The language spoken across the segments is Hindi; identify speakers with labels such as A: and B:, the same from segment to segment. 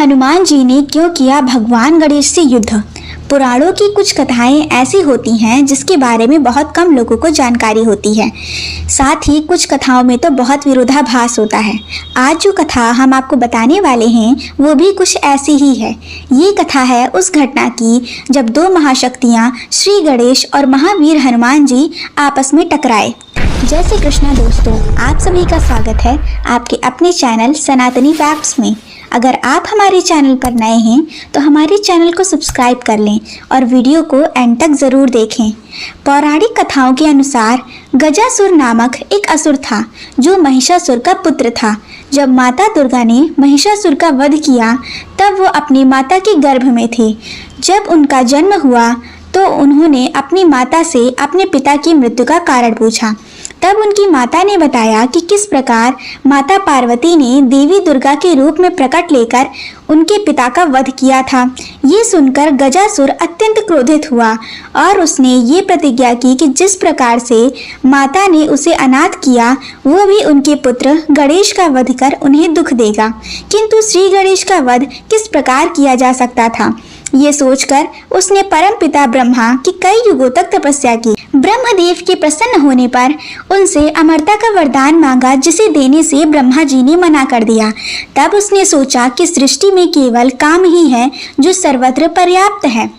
A: हनुमान जी ने क्यों किया भगवान गणेश से युद्ध। पुराणों की कुछ कथाएं ऐसी होती हैं जिसके बारे में बहुत कम लोगों को जानकारी होती है। साथ ही कुछ कथाओं में तो बहुत विरोधाभास होता है। आज जो कथा हम आपको बताने वाले हैं वो भी कुछ ऐसी ही है। ये कथा है उस घटना की जब दो महाशक्तियाँ श्री गणेश और महावीर हनुमान जी आपस में टकराए। जय श्री कृष्णा दोस्तों, आप सभी का स्वागत है आपके अपने चैनल सनातनी फैक्ट्स में। अगर आप हमारे चैनल पर नए हैं तो हमारे चैनल को सब्सक्राइब कर लें और वीडियो को एंड तक ज़रूर देखें। पौराणिक कथाओं के अनुसार गजासुर नामक एक असुर था जो महिषासुर का पुत्र था। जब माता दुर्गा ने महिषासुर का वध किया तब वो अपनी माता के गर्भ में थे। जब उनका जन्म हुआ तो उन्होंने अपनी माता से अपने पिता की मृत्यु का कारण पूछा। तब उनकी माता ने बताया कि किस प्रकार माता पार्वती ने देवी दुर्गा के रूप में प्रकट लेकर उनके पिता का वध किया था। ये सुनकर गजासुर अत्यंत क्रोधित हुआ और उसने ये प्रतिज्ञा की कि जिस प्रकार से माता ने उसे अनाथ किया वो भी उनके पुत्र गणेश का वध कर उन्हें दुख देगा। किंतु श्री गणेश का वध किस प्रकार किया जा सकता था, ये सोचकर उसने परम पिता ब्रह्मा की कई युगों तक तपस्या की। ब्रह्मदेव के प्रसन्न होने पर उनसे अमरता का वरदान मांगा, जिसे देने से ब्रह्मा जी ने मना कर दिया। तब उसने सोचा कि सृष्टि में केवल काम ही है जो सर्वत्र पर्याप्त है।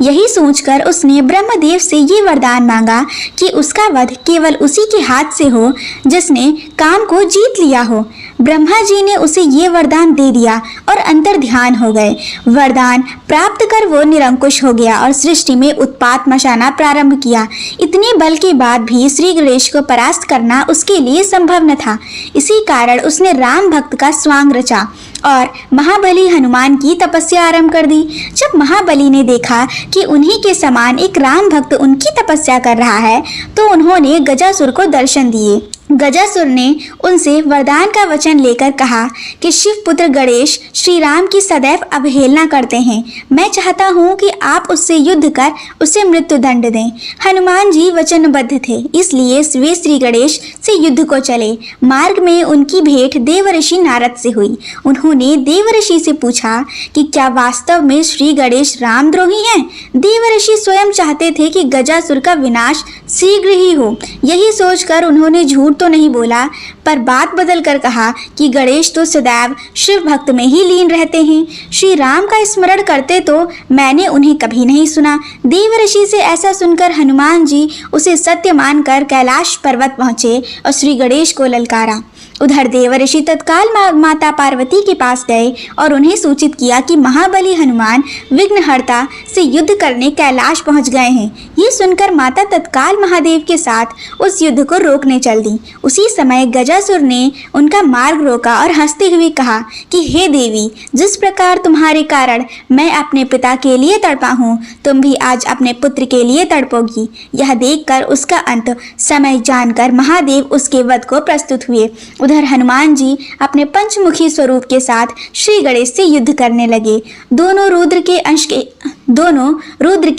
A: यही सोचकर उसने ब्रह्मदेव से ये वरदान मांगा कि उसका वध केवल उसी के हाथ से हो जिसने काम को जीत लिया हो। ब्रह्मा जी ने उसे ये वरदान दे दिया और अंतर ध्यान हो गए। वरदान प्राप्त कर वो निरंकुश हो गया और सृष्टि में उत्पात मचाना प्रारंभ किया। इतने बल के बाद भी श्री गणेश को परास्त करना उसके लिए संभव न था। इसी कारण उसने राम भक्त का स्वांग रचा और महाबली हनुमान की तपस्या आरंभ कर दी। जब महाबली ने देखा कि उन्हीं के समान एक राम भक्त उनकी तपस्या कर रहा है तो उन्होंने गजासुर को दर्शन दिए। गजासुर ने उनसे वरदान का वचन लेकर कहा कि शिव पुत्र गणेश श्री राम की सदैव अवहेलना करते हैं। मैं चाहता हूँ कि आप उससे युद्ध कर उसे मृत्यु दंड दें। हनुमान जी वचनबद्ध थे, इसलिए वे श्री गणेश से युद्ध को चले। मार्ग में उनकी भेंट देवर्षि नारद से हुई। उन्होंने देवर्षि से पूछा कि क्या वास्तव में श्री गणेश रामद्रोही हैं? देवर्षि स्वयं चाहते थे कि गजासुर का विनाश शीघ्र ही हो। यही सोचकर उन्होंने झूठ तो नहीं बोला, पर बात बदल कर कहा कि गणेश तो सदैव शिव भक्त में ही लीन रहते हैं। श्री राम का स्मरण करते तो मैंने उन्हें कभी नहीं सुना। देवर्षि से ऐसा सुनकर हनुमान जी उसे सत्य मानकर कैलाश पर्वत पहुंचे और श्री गणेश को ललकारा। उधर देवर्षि तत्काल माता पार्वती के पास गए और उन्हें सूचित किया कि महाबली हनुमान विघ्नहर्ता से युद्ध करने कैलाश पहुंच गए हैं। ये सुनकर माता तत्काल महादेव के साथ उस युद्ध को रोकने चल दी। उसी समय गजासुर ने उनका मार्ग रोका और हंसते हुए कहा कि हे देवी, जिस प्रकार तुम्हारे कारण मैं अपने पिता के लिए तड़पा हूँ, तुम भी आज अपने पुत्र के लिए तड़पोगी। यह देखकर उसका अंत समय जानकर महादेव उसके वध को प्रस्तुत हुए। उधर हनुमान जी अपने पंचमुखी स्वरूप के साथ श्री गणेश से युद्ध करने लगे। दोनों रुद्र के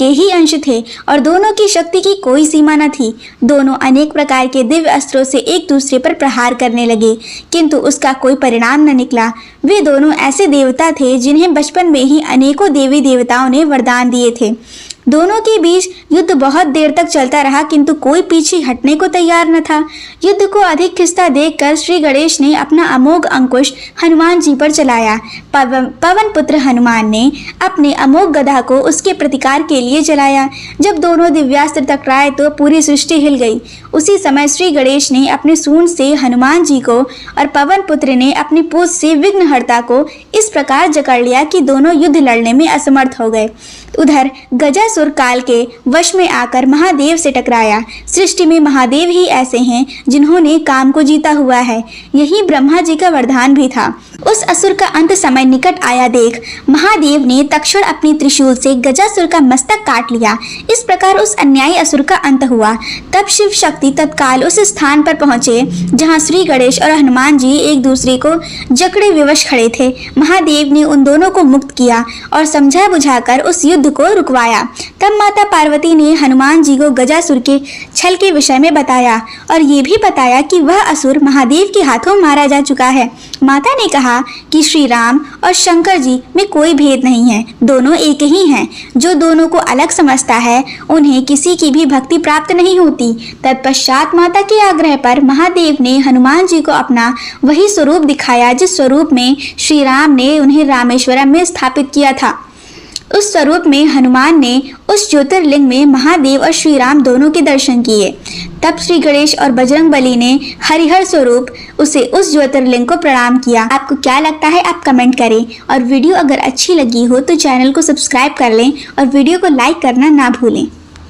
A: ही अंश थे और दोनों की शक्ति की कोई सीमा न थी। दोनों अनेक प्रकार के दिव्य अस्त्रों से एक दूसरे पर प्रहार करने लगे, किंतु उसका कोई परिणाम न निकला। वे दोनों ऐसे देवता थे जिन्हें बचपन में ही अनेकों देवी देवताओं ने वरदान दिए थे। दोनों के बीच युद्ध बहुत देर तक चलता रहा, किंतु कोई पीछे हटने को तैयार न था। युद्ध को अधिक खिंचता देखकर श्री गणेश ने अपना अमोघ अंकुश हनुमान जी पर चलाया। पवन पुत्र हनुमान ने अपने अमोघ गदा को उसके प्रतिकार के लिए चलाया। जब दोनों दिव्यास्त्र टकराए तो पूरी सृष्टि हिल गई। उसी समय श्री गणेश ने अपने सूंड से हनुमान जी को और पवन पुत्र ने अपनी पूंछ से विघ्नहर्ता को इस प्रकार जकड़ लिया कि दोनों युद्ध लड़ने में असमर्थ हो गए। उधर गजासुर काल के वश में आकर महादेव से टकराया। सृष्टि में महादेव ही ऐसे हैं जिन्होंने काम को जीता हुआ है। यही ब्रह्मा जी का वरदान भी था। उस असुर का अंत समय निकट आया देख महादेव ने तक्षण अपनी त्रिशूल से गजासुर का मस्तक काट लिया। इस प्रकार उस अन्यायी असुर का अंत हुआ। तब शिव शक्ति तत्काल उस स्थान पर पहुंचे जहां श्री गणेश और हनुमान जी एक दूसरे को जकड़े विवश खड़े थे। महादेव ने उन दोनों को मुक्त किया और समझा बुझाकर उस युद्ध को रुकवाया। तब माता पार्वती ने हनुमान जी को गजासुर के छल के विषय में बताया और ये भी बताया कि वह असुर महादेव के हाथों मारा जा चुका है। माता ने कहा कहा कि श्री राम और शंकर जी में कोई भेद नहीं है, दोनों एक ही हैं। जो दोनों को अलग समझता है उन्हें किसी की भी भक्ति प्राप्त नहीं होती। तत्पश्चात माता के आग्रह पर महादेव ने हनुमान जी को अपना वही स्वरूप दिखाया जिस स्वरूप में श्री राम ने उन्हें रामेश्वरम में स्थापित किया था। उस स्वरूप में हनुमान ने उस ज्योतिर्लिंग में महादेव और श्री राम दोनों के दर्शन किए। तब श्री गणेश और बजरंगबली ने हरिहर स्वरूप उसे उस ज्योतिर्लिंग को प्रणाम किया। आपको क्या लगता है आप कमेंट करें, और वीडियो अगर अच्छी लगी हो तो चैनल को सब्सक्राइब कर लें और वीडियो को लाइक करना ना भूलें।